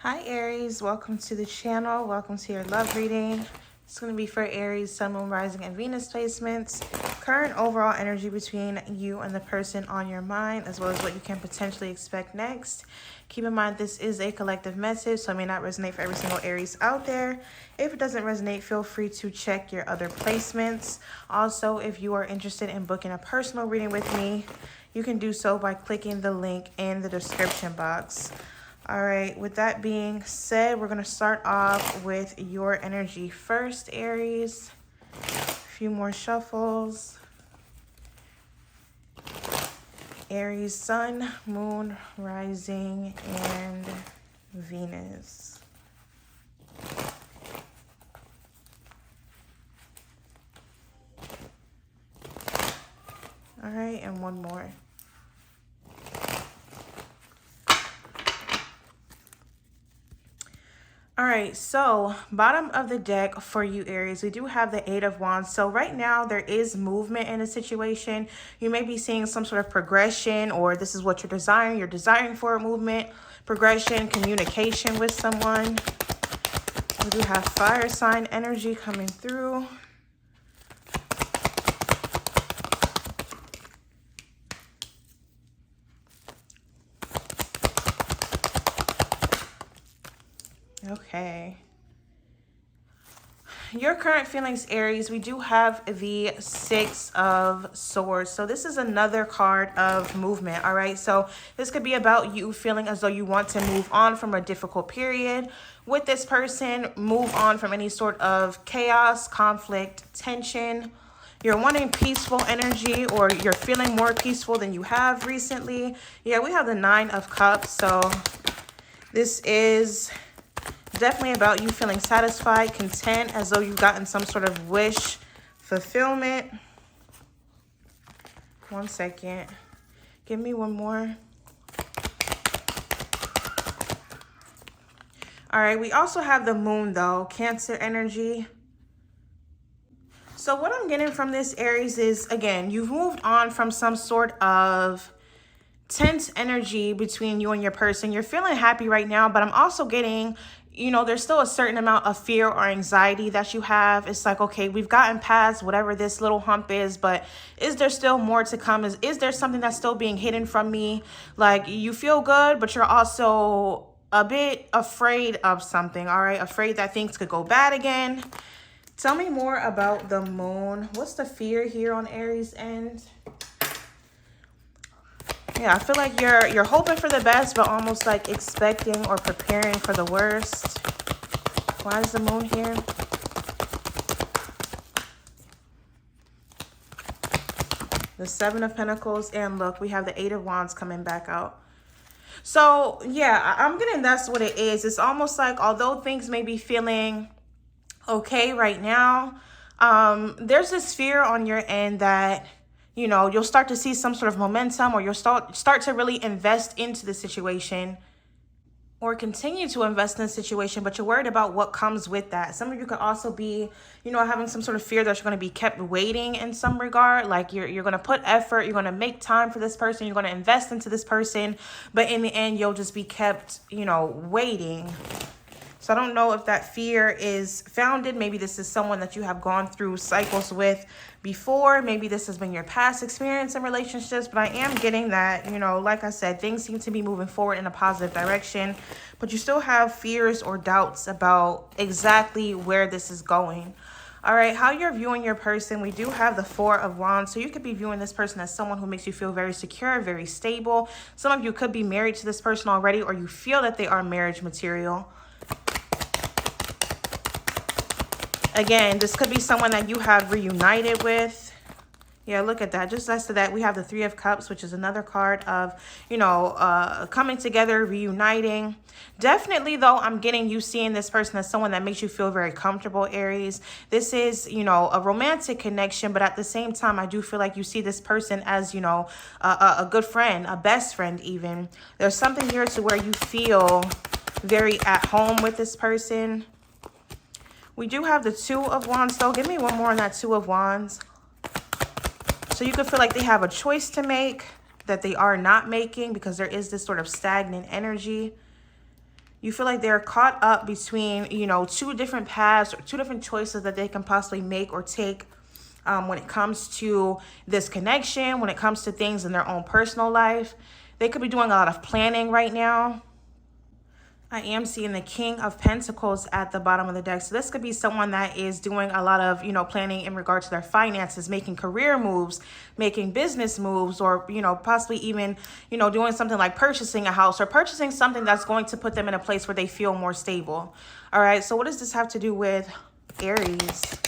Hi Aries, welcome to the channel. Welcome to your love reading. It's going to be for Aries, Sun, Moon, Rising, and Venus placements. Current overall energy between you and the person on your mind, as well as what you can potentially expect next. Keep in mind this is a collective message, so it may not resonate for every single Aries out there. If it doesn't resonate, feel free to check your other placements. Also, if you are interested in booking a personal reading with me, you can do so by clicking the link in the description box. All right, with that being said, we're going to start off with your energy first, Aries. A few more shuffles. Aries, Sun, Moon, Rising, and Venus. All right, and one more. All right, so bottom of the deck for you, Aries, we do have the Eight of Wands. So right now there is movement in a situation. You may be seeing some sort of progression, or this is what you're desiring. You're desiring for a movement, progression, communication with someone. We do have fire sign energy coming through. Okay. Your current feelings, Aries, we do have the Six of Swords. So this is another card of movement, all right? So this could be about you feeling as though you want to move on from a difficult period with this person, move on from any sort of chaos, conflict, tension. You're wanting peaceful energy, or you're feeling more peaceful than you have recently. Yeah, we have the Nine of Cups. So this is definitely about you feeling satisfied, content, as though you've gotten some sort of wish fulfillment. One second. Give me one more. All right, we also have the Moon, though, Cancer energy. So what I'm getting from this, Aries, is, again, you've moved on from some sort of tense energy between you and your person. You're feeling happy right now, but I'm also getting, you know, there's still a certain amount of fear or anxiety that you have. It's like, okay, we've gotten past whatever this little hump is, but is there still more to come? Is there something that's still being hidden from me? Like, you feel good, but you're also a bit afraid of something, all right? Afraid that things could go bad again. Tell me more about the Moon. What's the fear here on Aries' end? Yeah, I feel like you're hoping for the best, but almost like expecting or preparing for the worst. Why is the Moon here? The Seven of Pentacles, and look, we have the Eight of Wands coming back out. So yeah, I'm getting that's what it is. It's almost like, although things may be feeling okay right now, there's this fear on your end that, you know, you'll start to see some sort of momentum, or you'll start to really invest into the situation, or continue to invest in the situation, but you're worried about what comes with that. Some of you could also be, you know, having some sort of fear that you're going to be kept waiting in some regard. Like you're going to put effort, you're going to make time for this person, you're going to invest into this person, but in the end, you'll just be kept, you know, waiting. So I don't know if that fear is founded. Maybe this is someone that you have gone through cycles with before. Maybe this has been your past experience in relationships. But I am getting that, you know, like I said, things seem to be moving forward in a positive direction. But you still have fears or doubts about exactly where this is going. All right, how you're viewing your person, we do have the Four of Wands. So you could be viewing this person as someone who makes you feel very secure, very stable. Some of you could be married to this person already, or you feel that they are marriage material. Again, this could be someone that you have reunited with. Yeah, look at that. Just as to that, we have the Three of Cups, which is another card of, you know, coming together, reuniting. Definitely, though, I'm getting you seeing this person as someone that makes you feel very comfortable, Aries. This is, you know, a romantic connection, but at the same time, I do feel like you see this person as, you know, a good friend, a best friend even. There's something here to where you feel very at home with this person. We do have the Two of Wands, though. Give me one more on that Two of Wands. So you could feel like they have a choice to make that they are not making, because there is this sort of stagnant energy. You feel like they're caught up between, you know, two different paths or two different choices that they can possibly make or take when it comes to this connection, when it comes to things in their own personal life. They could be doing a lot of planning right now. I am seeing the King of Pentacles at the bottom of the deck. So this could be someone that is doing a lot of, you know, planning in regards to their finances, making career moves, making business moves, or, you know, possibly even, you know, doing something like purchasing a house or purchasing something that's going to put them in a place where they feel more stable. All right. So what does this have to do with Aries?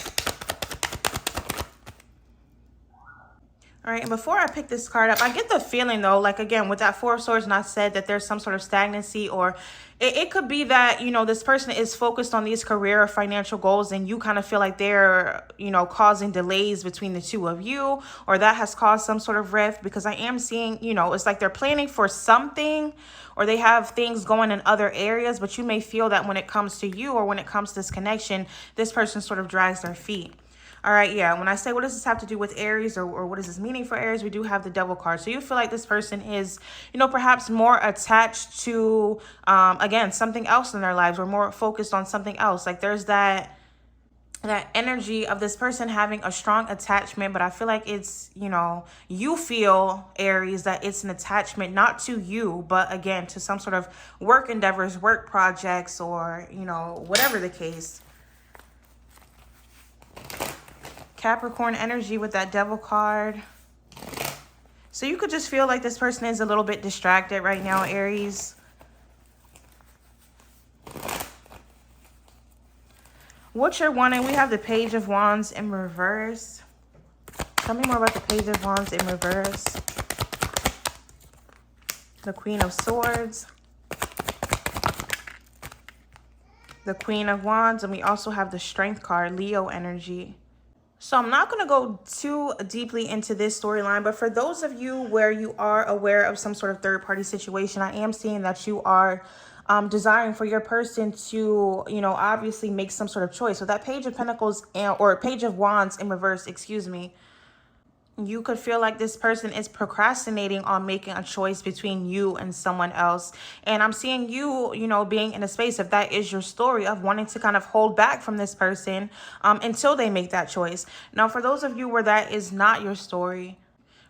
All right, and before I pick this card up, I get the feeling, though, like, again, with that Four of Swords, not said that there's some sort of stagnancy, or it could be that, you know, this person is focused on these career or financial goals, and you kind of feel like they're, you know, causing delays between the two of you, or that has caused some sort of rift, because I am seeing, you know, it's like they're planning for something, or they have things going in other areas, but you may feel that when it comes to you or when it comes to this connection, this person sort of drags their feet. All right, yeah, when I say what does this have to do with Aries, or what is this meaning for Aries, we do have the Devil card. So you feel like this person is, you know, perhaps more attached to, again, something else in their lives, or more focused on something else. Like there's that energy of this person having a strong attachment, but I feel like it's, you know, you feel, Aries, that it's an attachment not to you, but again, to some sort of work endeavors, work projects, or, you know, whatever the case. Capricorn energy with that Devil card. So you could just feel like this person is a little bit distracted right now, Aries. What you're wanting, we have the Page of Wands in reverse. Tell me more about the Page of Wands in reverse. The Queen of Swords. The Queen of Wands. And we also have the Strength card, Leo energy. So I'm not going to go too deeply into this storyline, but for those of you where you are aware of some sort of third-party situation, I am seeing that you are desiring for your person to, you know, obviously make some sort of choice. So that Page of Pentacles, or Page of Wands in reverse, excuse me, you could feel like this person is procrastinating on making a choice between you and someone else. And I'm seeing you, you know, being in a space, if that is your story, of wanting to kind of hold back from this person until they make that choice. Now, for those of you where that is not your story,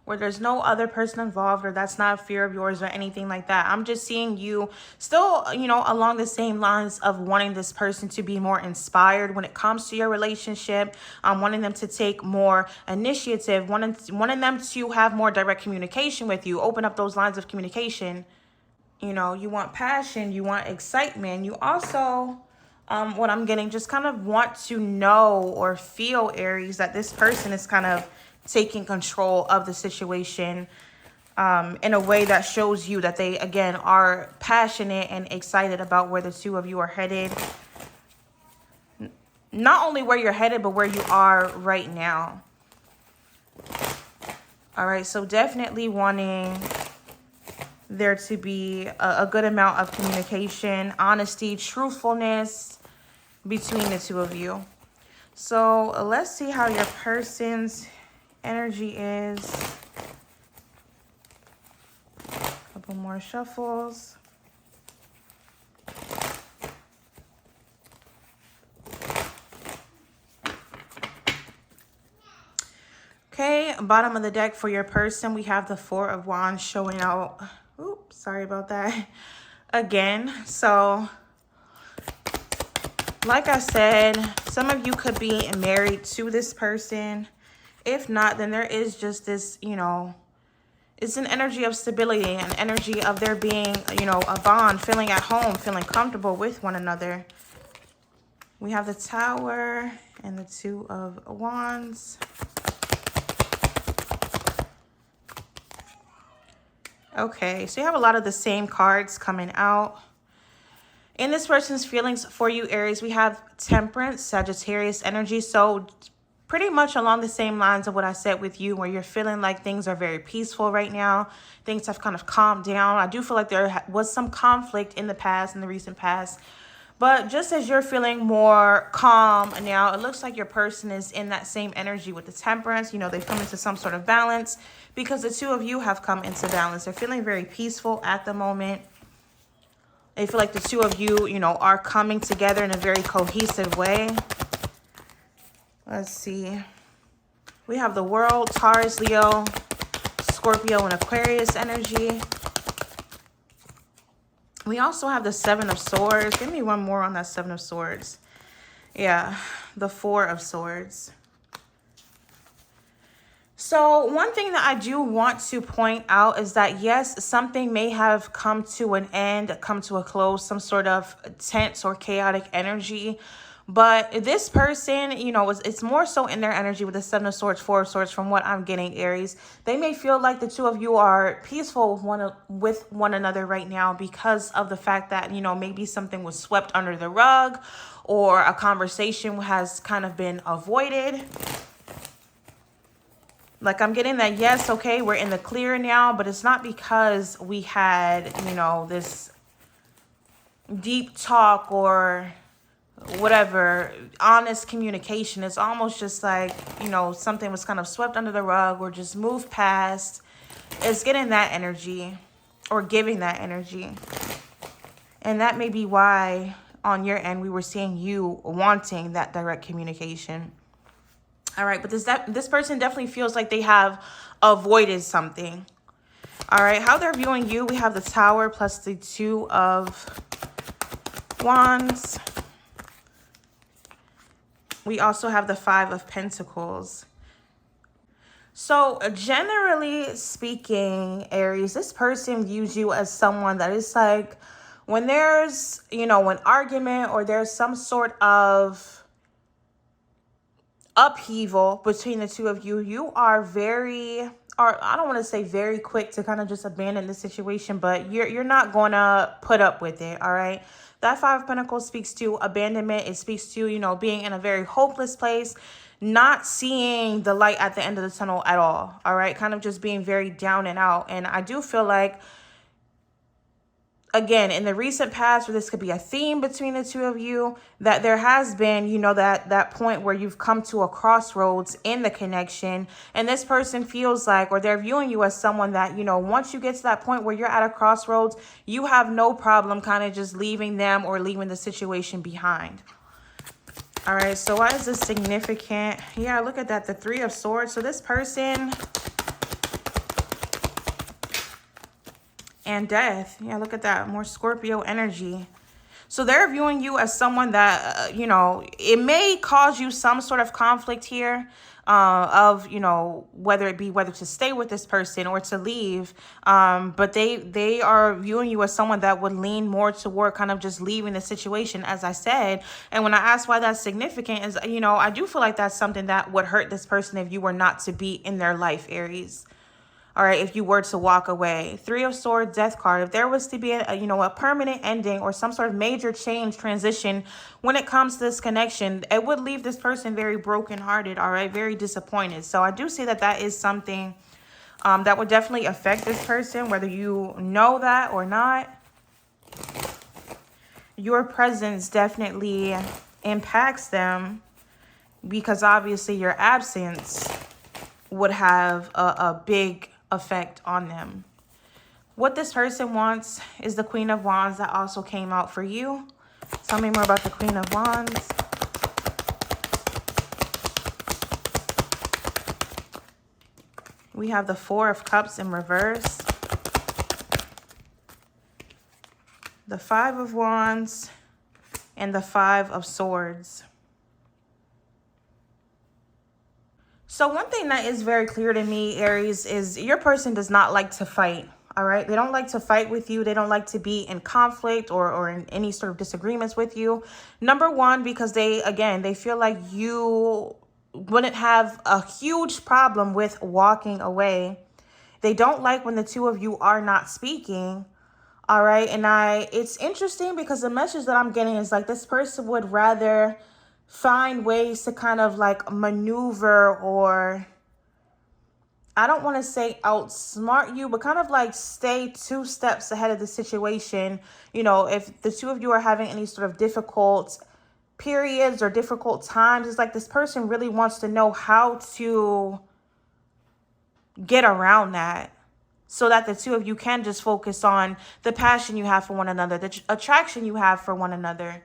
where there's no other person involved, or that's not a fear of yours or anything like that, I'm just seeing you still, you know, along the same lines of wanting this person to be more inspired when it comes to your relationship, wanting them to take more initiative, wanting them to have more direct communication with you, open up those lines of communication. You know, you want passion, you want excitement. You also, what I'm getting, just kind of want to know or feel, Aries, that this person is kind of taking control of the situation in a way that shows you that they, again, are passionate and excited about where the two of you are headed. Not only where you're headed, but where you are right now. All right, so definitely wanting there to be a good amount of communication, honesty, truthfulness between the two of you. So let's see how your person's energy is. A couple more shuffles. Okay, bottom of the deck for your person, we have the Four of Wands showing out. Oops, sorry about that. Again, so like I said, some of you could be married to this person. If not, then there is just this, you know, it's an energy of stability, an energy of there being, you know, a bond, feeling at home, feeling comfortable with one another. We have the Tower and the Two of Wands. Okay, so you have a lot of the same cards coming out. In this person's feelings for you, Aries, we have Temperance, Sagittarius energy. So pretty much along the same lines of what I said with you, where you're feeling like things are very peaceful right now. Things have kind of calmed down. I do feel like there was some conflict in the past, in the recent past. But just as you're feeling more calm now, it looks like your person is in that same energy with the Temperance. You know, they've come into some sort of balance because the two of you have come into balance. They're feeling very peaceful at the moment. They feel like the two of you, you know, are coming together in a very cohesive way. Let's see. We have the World, Taurus, Leo, Scorpio, and Aquarius energy. We also have the Seven of Swords. Give me one more on that Seven of Swords. Yeah, the Four of Swords. So one thing that I do want to point out is that, yes, something may have come to an end, come to a close, some sort of tense or chaotic energy. But this person, you know, it's more so in their energy with the Seven of Swords, Four of Swords, from what I'm getting, Aries. They may feel like the two of you are peaceful with one another right now because of the fact that, you know, maybe something was swept under the rug or a conversation has kind of been avoided. Like, I'm getting that, yes, okay, we're in the clear now, but it's not because we had, you know, this deep talk or whatever, honest communication. It's almost just like, you know, something was kind of swept under the rug or just moved past. It's getting that energy or giving that energy. And that may be why on your end we were seeing you wanting that direct communication. All right, but this person definitely feels like they have avoided something. All right, how they're viewing you, we have the Tower plus the Two of Wands. We also have the Five of Pentacles. So generally speaking, Aries, this person views you as someone that is like, when there's, you know, an argument or there's some sort of upheaval between the two of you, you are very, or I don't want to say very quick to kind of just abandon the situation, but you're not going to put up with it, all right? That Five of Pentacles speaks to abandonment. It speaks to, you know, being in a very hopeless place, not seeing the light at the end of the tunnel at all, all right? Kind of just being very down and out. And I do feel like, again, in the recent past, where this could be a theme between the two of you, that there has been, you know, that point where you've come to a crossroads in the connection. And this person feels like, or they're viewing you as someone that, you know, once you get to that point where you're at a crossroads, you have no problem kind of just leaving them or leaving the situation behind. All right, so why is this significant? Yeah, look at that, the Three of Swords. So this person and death. Yeah, look at that. More Scorpio energy. So they're viewing you as someone that, you know, it may cause you some sort of conflict here of, you know, whether to stay with this person or to leave. But they are viewing you as someone that would lean more toward kind of just leaving the situation, as I said. And when I ask why that's significant is, you know, I do feel like that's something that would hurt this person if you were not to be in their life, Aries. All right, if you were to walk away. Three of Swords, Death card. If there was to be a permanent ending or some sort of major change, transition when it comes to this connection, it would leave this person very brokenhearted, all right, very disappointed. So I do see that that is something that would definitely affect this person, whether you know that or not. Your presence definitely impacts them because obviously your absence would have a big effect on them. What this person wants is the Queen of Wands that also came out for you. Tell me more about the Queen of Wands. We have the Four of Cups in reverse, the Five of Wands, and the Five of Swords. So one thing that is very clear to me, Aries, is your person does not like to fight, all right? They don't like to fight with you. They don't like to be in conflict or in any sort of disagreements with you. Number one, because they feel like you wouldn't have a huge problem with walking away. They don't like when the two of you are not speaking, all right? And it's interesting because the message that I'm getting is like this person would rather find ways to kind of like maneuver, or I don't want to say outsmart you, but kind of like stay 2 steps ahead of the situation. You know, if the two of you are having any sort of difficult periods or difficult times, it's like this person really wants to know how to get around that. so that the two of you can just focus on the passion you have for one another, the attraction you have for one another.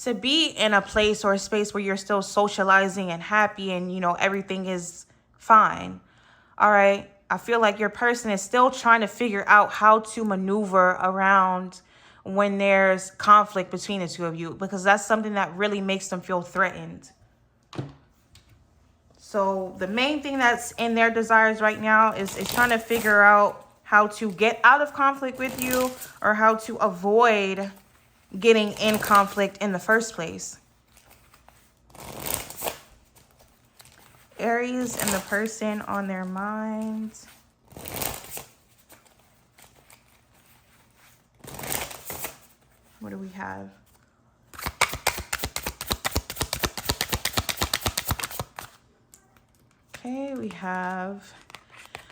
To be in a place or a space where you're still socializing and happy and, you know, everything is fine. All right. I feel like your person is still trying to figure out how to maneuver around when there's conflict between the two of you, because that's something that really makes them feel threatened. So the main thing that's in their desires right now is trying to figure out how to get out of conflict with you, or how to avoid getting in conflict in the first place. Aries and the person on their minds. What do we have? Okay, we have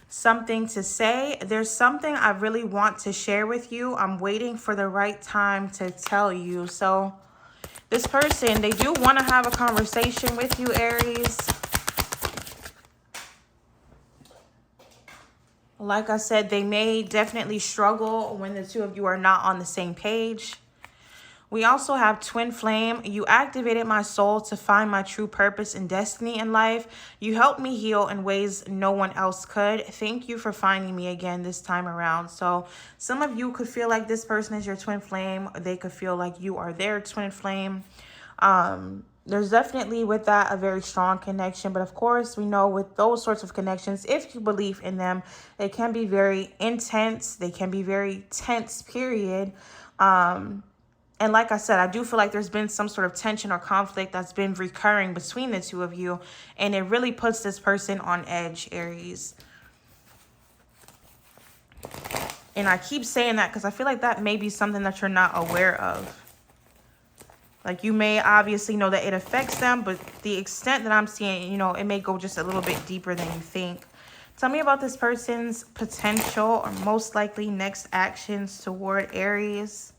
something to say. There's something I really want to share with you. I'm waiting for the right time to tell you. So this person, they do want to have a conversation with you, Aries. Like I said, they may definitely struggle when the two of you are not on the same page. We also have twin flame. You activated my soul to find my true purpose and destiny in life. You helped me heal in ways no one else could. Thank you for finding me again this time around. So some of you could feel like this person is your twin flame. They could feel like you are their twin flame. There's definitely with that a very strong connection. But of course, we know with those sorts of connections, if you believe in them, they can be very intense. They can be very tense, period. And like I said, I do feel like there's been some sort of tension or conflict that's been recurring between the two of you. And it really puts this person on edge, Aries. And I keep saying that because I feel like that may be something that you're not aware of. Like, you may obviously know that it affects them, but the extent that I'm seeing, you know, it may go just a little bit deeper than you think. Tell me about this person's potential or most likely next actions toward Aries.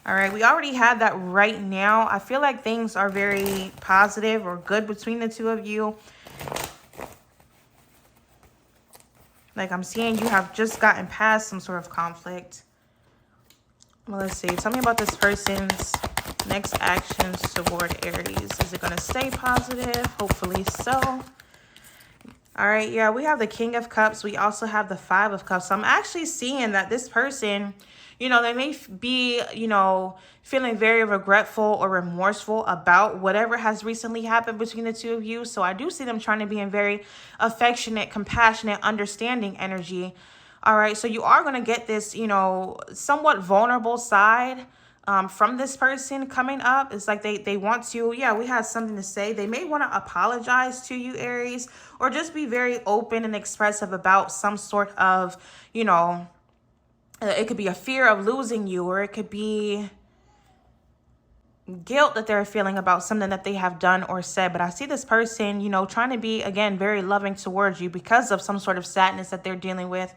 All right, we already had that right now. I feel like things are very positive or good between the two of you. Like, I'm seeing you have just gotten past some sort of conflict. Well, let's see. Tell me about this person's next actions toward Aries. Is it going to stay positive? Hopefully so. All right, yeah, we have the King of Cups. We also have the Five of Cups. So I'm actually seeing that this person, you know, they may be, you know, feeling very regretful or remorseful about whatever has recently happened between the two of you. So I do see them trying to be in very affectionate, compassionate, understanding energy. All right, so you are going to get this, you know, somewhat vulnerable side from this person coming up. It's like they want to, yeah, we have something to say. They may want to apologize to you, Aries, or just be very open and expressive about some sort of, you know, it could be a fear of losing you, or it could be guilt that they're feeling about something that they have done or said. But I see this person, you know, trying to be, again, very loving towards you because of some sort of sadness that they're dealing with.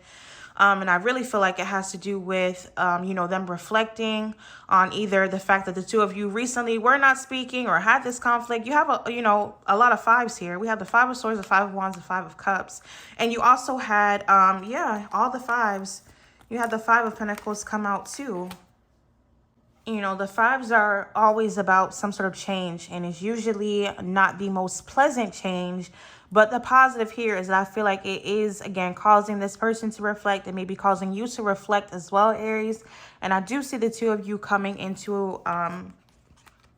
And I really feel like it has to do with, you know, them reflecting on either the fact that the two of you recently were not speaking or had this conflict. You have, you know, a lot of fives here. We have the Five of Swords, the Five of Wands, the Five of Cups. And you also had, yeah, all the fives. You had the Five of Pentacles come out too. You know, the fives are always about some sort of change, and it's usually not the most pleasant change. But the positive here is that I feel like it is, again, causing this person to reflect, and maybe causing you to reflect as well, Aries. And I do see the two of you coming into,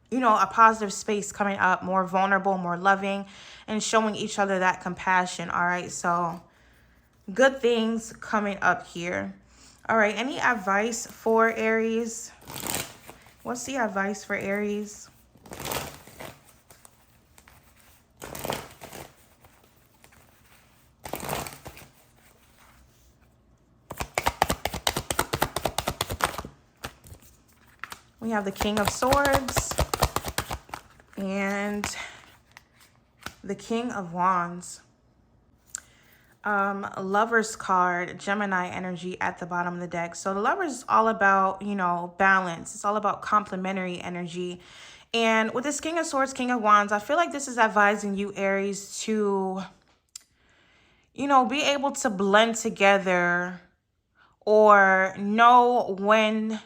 you know, a positive space, coming up more vulnerable, more loving, and showing each other that compassion. All right, so good things coming up here. All right, any advice for Aries? What's the advice for Aries? We have the King of Swords and the King of Wands. Lover's card, Gemini energy at the bottom of the deck. So the Lover's is all about, you know, balance. It's all about complementary energy. And with this King of Swords, King of Wands, I feel like this is advising you, Aries, to, you know, be able to blend together or know when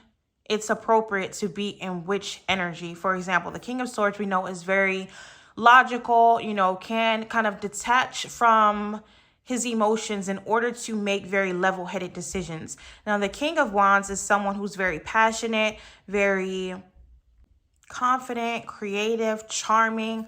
it's appropriate to be in which energy. For example, the King of Swords we know is very logical, you know, can kind of detach from his emotions in order to make very level-headed decisions. Now, the King of Wands is someone who's very passionate, very confident, creative, charming.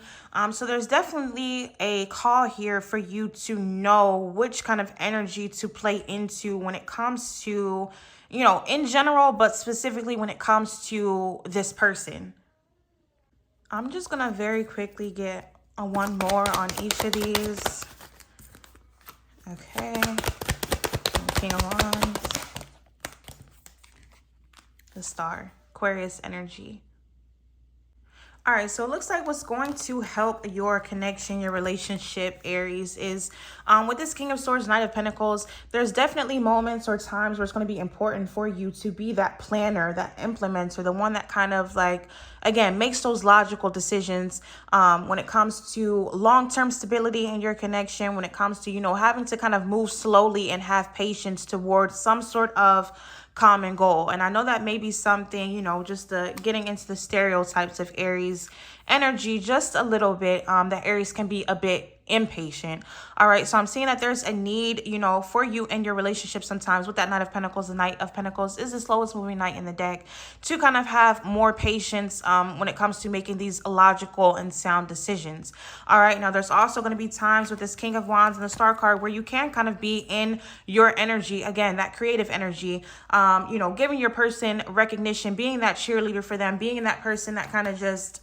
So there's definitely a call here for you to know which kind of energy to play into when it comes to, you know, in general, but specifically when it comes to this person. I'm just gonna very quickly get a one more on each of these. Okay. King of Wands. The Star. Aquarius energy. All right, so it looks like what's going to help your connection, your relationship, Aries, is with this King of Swords, Knight of Pentacles, there's definitely moments or times where it's going to be important for you to be that planner, that implementer, the one that kind of like, again, makes those logical decisions when it comes to long-term stability in your connection, when it comes to, you know, having to kind of move slowly and have patience towards some sort of common goal. And I know that may be something, you know, just getting into the stereotypes of Aries energy just a little bit, that Aries can be a bit impatient. All right, so I'm seeing that there's a need, you know, for you in your relationship sometimes with that Knight of Pentacles. The Knight of Pentacles is the slowest moving knight in the deck, to kind of have more patience when it comes to making these logical and sound decisions. All right, now there's also going to be times with this King of Wands and the Star card where you can kind of be in your energy, again, that creative energy, you know, giving your person recognition, being that cheerleader for them, being that person that kind of just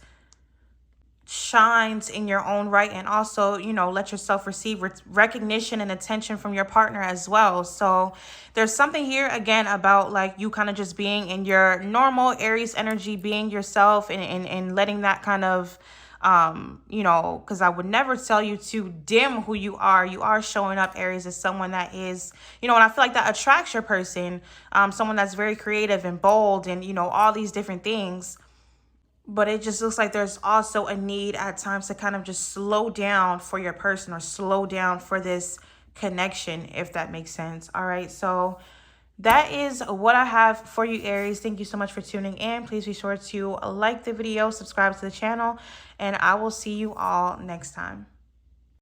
shines in your own right, and also, you know, let yourself receive recognition and attention from your partner as well. So there's something here again about like you kind of just being in your normal Aries energy, being yourself, and letting that kind of you know, because I would never tell you to dim who you are. You are showing up, Aries, as someone that is, you know, and I feel like that attracts your person, someone that's very creative and bold and, you know, all these different things. But it just looks like there's also a need at times to kind of just slow down for your person, or slow down for this connection, if that makes sense. All right, so that is what I have for you, Aries. Thank you so much for tuning in. Please be sure to like the video, subscribe to the channel, and I will see you all next time.